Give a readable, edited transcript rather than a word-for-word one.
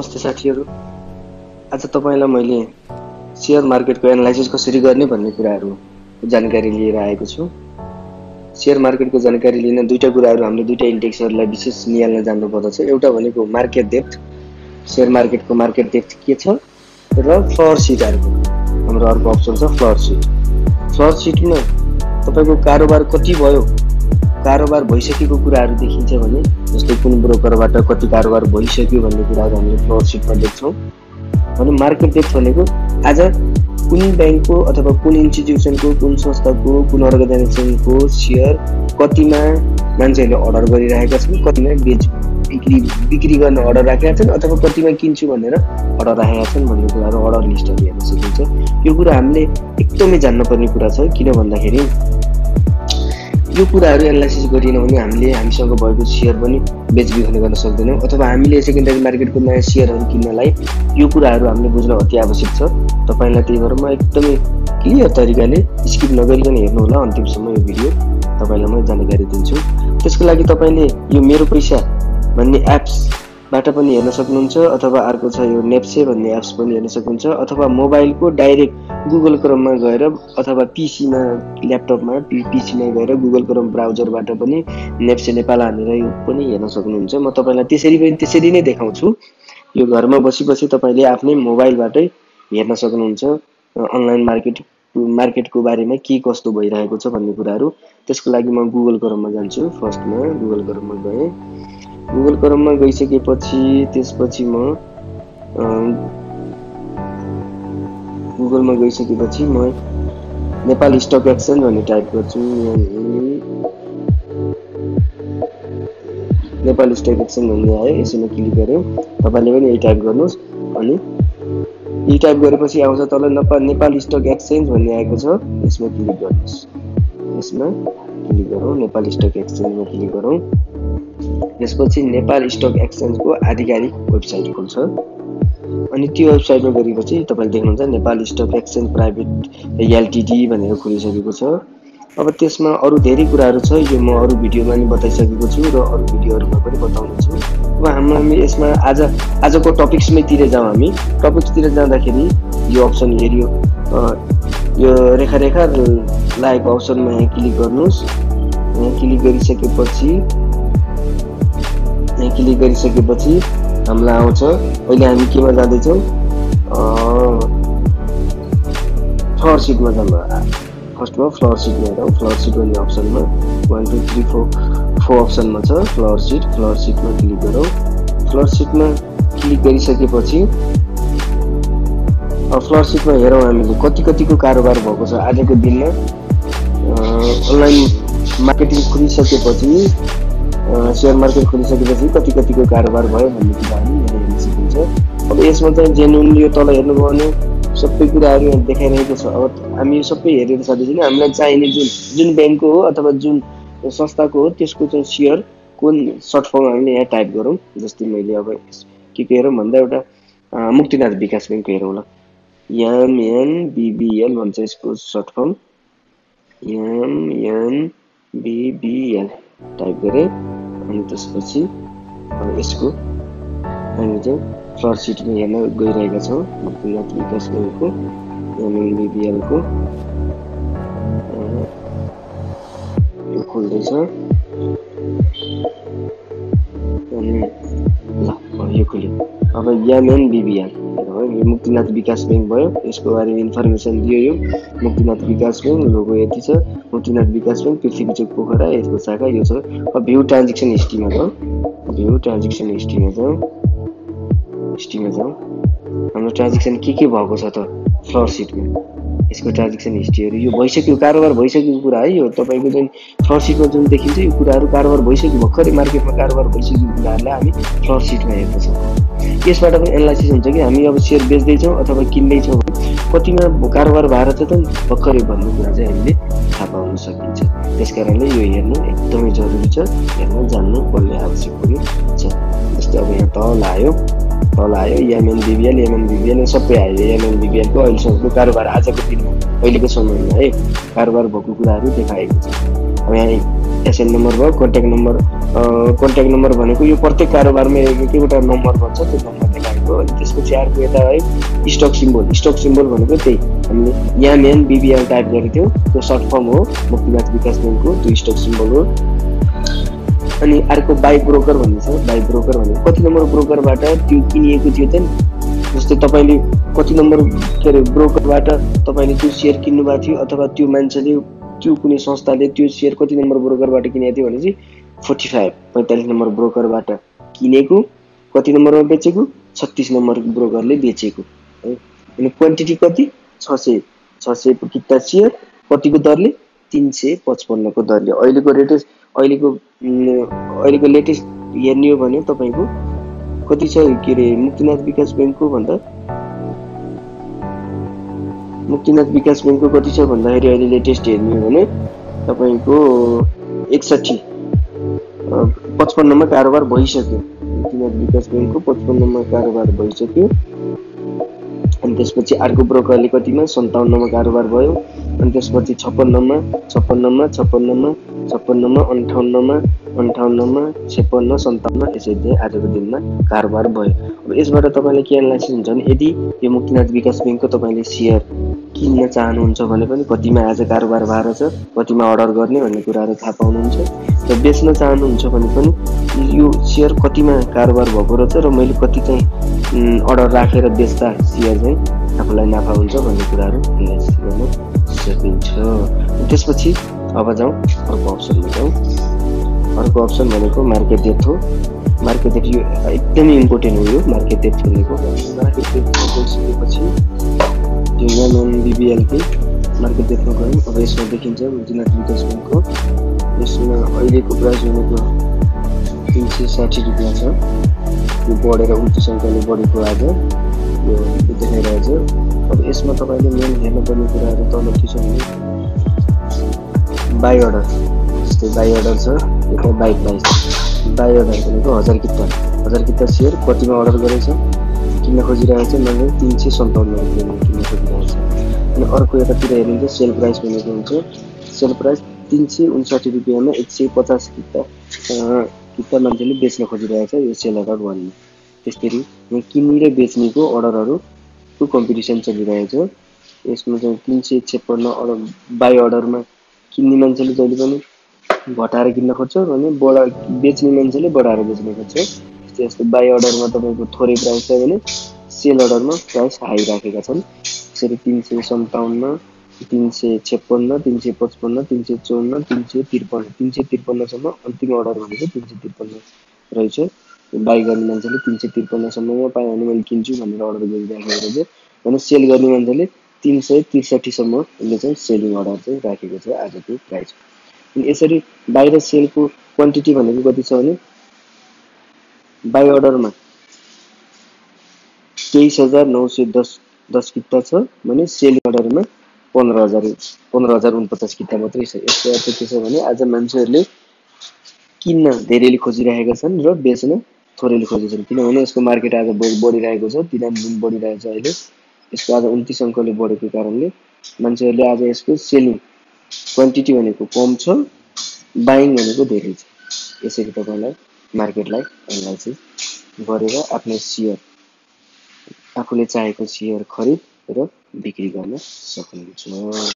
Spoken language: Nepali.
नमस्ते साथीहरु। आज तपाईलाई मैले शेयर मार्केटको एनालाइसिस कसरी गर्ने भन्ने कुराहरुको जानकारी लिएर आएको छु। शेयर मार्केटको जानकारी लिन दुईटा कुराहरु हामीले दुईटा इन्डेक्सहरुलाई विशेष नियाल्न जान्नु पर्दछ। एउटा भनेको मार्केट डेप्थ, शेयर मार्केटको मार्केट डेप्थ के छ र फ्लोर शीटहरुको हाम्रो अर्को अप्सन छ फ्लोर शीट। फ्लोर शीटमा तपाईको कारोबार कति भयो, कारोबार भइसकेको कुराहरु देखिन्छ भने जस्तै कुन ब्रोकरबाट कति कारोबार भइसक्यो भन्ने कुराहरु हामीले फ्लोर शीटमा देख्छौं। भने मार्केट डेप्थ भनेको आज कुन बैंकको अथवा कुन इन्स्टिट्युसनको, कुन संस्थाको, कुन अर्गनाइजेसनको शेयर कतिमा मान्छेहरुले अर्डर गरिरहेका छन्, कतिमा बिक्री गर्न अर्डर राखेका छन् अथवा कतिमा किन्छु भनेर अर्डर राखेका छन् भन्ने कुराहरु अर्डर लिस्टले हेर्न सकिन्छ। यो कुरा हामीले एकदमै जान्न पर्ने कुरा छ। किन भन्दाखेरि यो कुराहरु एनालाइसिस गरिएन भने हामीले हामीसँग भएको शेयर पनि बेचबिखन गर्न सक्दैनौं अथवा हामीले सेकेन्डरी मार्केटको नयाँ शेयरहरु किन्नलाई यो कुराहरु हामीले बुझ्न अति आवश्यक छ। तपाईलाई त्यही भएर म एकदमै क्लियर तरिकाले स्किप नगरिकन हेर्नु होला अन्तिमसम्म यो भिडियो। तपाईलाई म जानकारी दिन्छु। त्यसको लागि तपाईले यो मेरो पैसा भन्ने एप्स बाट पनि हेर्न सक्नुहुन्छ अथवा अर्को छ यो नेप्से भन्ने एप्स पनि हेर्न सक्नुहुन्छ अथवा मोबाइलको डाइरेक्ट गुगल क्रोममा गएर अथवा पीसीमा ल्यापटपमा पीसीमा गएर गुगल क्रोम ब्राउजरबाट पनि नेप्से नेपाल हानेर यो पनि हेर्न सक्नुहुन्छ। म तपाईलाई त्यसरी नै देखाउँछु। यो घरमा बसी तपाईले आफ्नै मोबाइलबाटै हेर्न सक्नुहुन्छ अनलाइन मार्केटको बारेमा के कस्तो भइरहेको छ भन्ने कुराहरु। त्यसको लागि म गुगल क्रोममा जान्छु। फर्स्टमा गुगल क्रोममा गए। गुगल क्रोममा गइसकेपछि त्यसपछि म गुगलमा गइसकेपछि म नेपाल स्टक एक्सचेन्ज भन्ने टाइप गर्छु। नेपाल स्टक एक्सचेन्ज भन्ने आयो, यसैमा क्लिक गरे। तपाईले पनि यही टाइप गर्नुस् अनि यही टाइप गरेपछि आउँछ तल नेपाल स्टक एक्सचेन्ज भन्ने आएको छ, यसमा क्लिक गर्नुस्। यसमा क्लिक गरौँ, नेपाल स्टक एक्सचेन्जमा क्लिक गरौँ। त्यसपछि नेपाल स्टक एक्सचेन्जको आधिकारिक वेबसाइट खुल्छ अनि त्यो वेबसाइटमा गएपछि तपाईले देख्नुहुन्छ Nepal stock exchange private LTD भनेर खुलिसकेको छ। अब त्यसमा अरु धेरै कुराहरु छ, यो म अरु भिडियोमा पनि बताइसकेको छु र अरु भिडियोहरुमा पनि बताउने छु। अब हामी यसमा आजको टपिक्समै जाउँ। हामी टपिक्सतिर जाँदाखेरि यो अप्सन हेरियो, यो रेखा लागेको अप्सनमा यहाँ क्लिक गर्नुस्। यहाँ क्लिक गरिसकेपछि हामीलाई आउँछ। अहिले हामी केमा जाँदै छौं? फ्लोर शीटमा जाँदा फर्स्टमा फ्लोर शीटमा हेरौँ। फ्लोर शीट भन्ने अप्सनमा 1 2 3 4 अप्सनमा छ फ्लोर शीटमा क्लिक गरौँ। फ्लोर शीटमा क्लिक गरिसकेपछि फ्लोर शीटमा हेरौँ हामीले कतिको कारोबार भएको छ आजको दिनमा। अनलाइन मार्केटिङ खुलिसकेपछि, शेयर मार्केट खुलिसकेपछि कतिको कारोबार भयो भन्ने कुराहरु हेर्न सकिन्छ। अब यसमा चाहिँ जेन्युनली यो तल हेर्नुभयो भने सबै कुराहरु यहाँ देखाइरहेको छ। अब हामी सबै हेरेर साथै हामीलाई चाहिने जुन बैंकको हो अथवा जुन संस्थाको हो त्यसको चाहिँ शेयर कुन सर्ट फर्म हामीले यहाँ टाइप गरौँ। जस्तै मैले अब के हेरौँ भन्दा एउटा मुक्तिनाथ विकास बैंकको हेरौँ ल। MNBBL भन्छ यसको सर्ट फर्म, MNBBL टाइप गरे अनि त्यसपछि यसको हामी चाहिँ फ्लोर शीटमा हेर्न गइरहेका छौं। मुक्तिनाथ विकास बैंकको MNBBL को यो खोल्दैछ अनि ल यो खोल्यो। अब MNBBL यो मुक्तिनाथ विकास बैंक भयो। यसको बारेमा इन्फर्मेसन दियो। यो मुक्तिनाथ विकास बैंक लोगो यति छ। मुक्तिनाथ विकास बैंक पृथ्वी चोक पोखरा, यसको शाखा यो छ। अब भ्यू ट्रान्ज्याक्सन हिस्ट्रीमा जाउँ। हाम्रो ट्रान्ज्याक्सन के भएको छ त फ्लोर शीटमा? यसको ट्रान्ज्याक्सन हिस्ट्रीहरु यो भइसक्यो, कारोबार भइसकेको कुरा है। यो तपाईको जुन फ्लोर शीटमा जुन देखिन्छ यो कुराहरु कारोबार भइसक्यो, भर्खरै मार्केटमा कारोबार भइसकेको कुराहरुलाई हामी फ्लोर शीटमा हेर्दछौं। यसबाट पनि एनालाइसिस हुन्छ कि हामी अब शेयर बेच्दै छौं अथवा किन्दै छौं, कतिमा कारोबार भएर छ त भर्खरै भन्ने कुरा चाहिँ हामीले थाहा पाउन सकिन्छ। त्यसकारणले यो हेर्नु एकदमै जरुरी छ, हेर्न जान्नु पर्ने आवश्यक पनि छ। जस्तै अब यहाँ तल आयो MNBBL सबै आयो। MNBBL को अहिलेसम्मको कारोबार आजको दिनमा अहिलेको समयमा है कारोबार भएको कुराहरु देखाएको छ। अब यहाँ एसएन नम्बर भयो, कन्ट्याक्ट नम्बर भनेको यो प्रत्येक कारोबारमा एउटा नम्बर भन्छ, त्यो नम्बर देखाएको भनेको। अनि त्यसपछि अर्को यता है स्टक सिम्बल भनेको त्यही हामीले यामएन बिबिएल टाइप गरेको थियौँ, त्यो सर्ट फर्म हो मुक्तिनाथ विकास ब्याङ्कको, त्यो स्टक सिम्बल हो। अनि अर्को बाई ब्रोकर भन्ने छ। बाई ब्रोकर भनेको कति नम्बर ब्रोकरबाट त्यो किनिएको थियो त नि, जस्तै तपाईँले कति नम्बर के अरे ब्रोकरबाट तपाईँले त्यो सेयर किन्नुभएको थियो, अथवा त्यो मान्छेले त्यो कुनै संस्थाले त्यो सेयर कति नम्बर ब्रोकरबाट किनेको थियो भने चाहिँ 45 नम्बर ब्रोकरबाट किनेको, कति नम्बरमा बेचेको 36 नम्बर ब्रोकरले बेचेको है। अनि क्वान्टिटी कति 600 किता सेयर, कतिको दरले 355 को दरले। अहिलेको लेटेस्ट हेर्ने हो भने तपाईँको कति छ के अरे मुक्तिनाथ विकास ब्याङ्कको कति छ भन्दाखेरि अहिले लेटेस्ट हेर्ने हो भने तपाईँको 55 मा कारोबार भइसक्यो। मुक्तिनाथ विकास ब्याङ्कको 55 मा कारोबार भइसक्यो। अनि त्यसपछि अर्को ब्रोकरले कतिमा 57 मा कारोबार भयो। अनि त्यसपछि 56 मा 58 मा 57 मा 58 मा 56 57 यसरी आजको दिनमा कारोबार भयो। अब यसबाट तपाईँले के एनालाइसिस हुन्छ भने यदि यो मुक्तिनाथ विकास ब्याङ्कको तपाईँले सेयर किन्न चाहनुहुन्छ भने पनि कतिमा आज कारोबार भएर छ, कतिमा अर्डर गर्ने भन्ने कुराहरू थाहा पाउनुहुन्छ। र बेच्न चाहनुहुन्छ भने पनि यो सेयर कतिमा कारोबार भएको रहेछ र मैले कति चाहिँ अर्डर राखेर बेच्दा सेयर चाहिँ आफूलाई नाफा हुन्छ भन्ने कुराहरू एनालाइसिस गर्न सकिन्छ। त्यसपछि अब जाउँ अर्को अप्सनमा जाउँ। अर्को अप्सन भनेको मार्केट डेप्थ हो। मार्केट डेप्थ यो एकदमै इम्पोर्टेन्ट हो। यो मार्केट डेप्थ भनेको मार्केट डेप्थ गइसकेपछि यो यामएन बिबिएलकै मार्केट डेप्थमा गयौँ। अब यसमा देखिन्छ मुक्तिनाथ विकास ब्याङ्कको, यसमा अहिलेको प्राइस भनेको 360 रुपियाँ छ। यो बढेर 29 अङ्कले बढेको आज यो देखाइरहेछ। अब यसमा तपाईँले मेन हेर्नुपर्ने कुराहरू तल के छ भने बाई अर्डर, जस्तै बाई अर्डर छ, यता बाई प्राइस। बाई अर्डर भनेको 1000 किता सेयर कतिमा अर्डर गरेछ, किन्न खोजिरहेको छ, मतलब 357 रुपियाँमा किन्न खोजिरहेको छ। अनि अर्को यतातिर हेरिन्छ सेल प्राइस भनेको हुन्छ, सेल प्राइस 359 रुपियाँमा 150 किता मान्छेले बेच्न खोजिरहेको छ, यो सेल अर्डर भन्ने। त्यसरी यहाँ किन्ने र बेच्नेको अर्डरहरूको कम्पिटिसन चलिरहेछ। यसमा चाहिँ 356 अर्डर बाई अर्डरमा किन्ने मान्छेले जहिले पनि घटाएर किन्न खोज्छ भने बेच्ने मान्छेले बढाएर बेच्न खोज्छ। जस्तो बाई अर्डरमा तपाईँको थोरै प्राइस छ भने सेल अर्डरमा प्राइस हाई राखेका छन्। त्यसरी 357 356 355 354 353 353 सम्म अन्तिम अर्डर भनेको 353 रहेछ। बाई गर्ने मान्छेले 353 सम्ममा पाएँ भने मैले किन्छु भनेर अर्डर गरिराखेको रहेछ। भने सेल गर्ने मान्छेले 363 सम्म यसले चाहिँ सेलिङ अर्डर चाहिँ राखेको छ आजको प्राइस। अनि यसरी बाहिर सेलको क्वान्टिटी भनेको कति छ भने बाई अर्डरमा 23,910 किता छ भने सेलिङ अर्डरमा 15,049 किता मात्रै छ। यसको अर्थ के छ भने आज मान्छेहरूले किन्न धेरैले खोजिरहेका छन् र बेच्न थोरैले खोजेछन्, किनभने यसको मार्केट आज बढिरहेको छ, दिनानुदिन बढिरहेछ। अहिले यसको आज 29 अङ्कले बढेको कारणले मान्छेहरूले आज यसको सेलिङ क्वान्टिटी भनेको कम छ, बाइङ भनेको धेरै छ। यसरी तपाईँलाई मार्केटलाई एनालाइसिस गरेर आफ्नो सेयर, आफूले चाहेको सेयर खरिद र बिक्री गर्न सक्नुहुन्छ।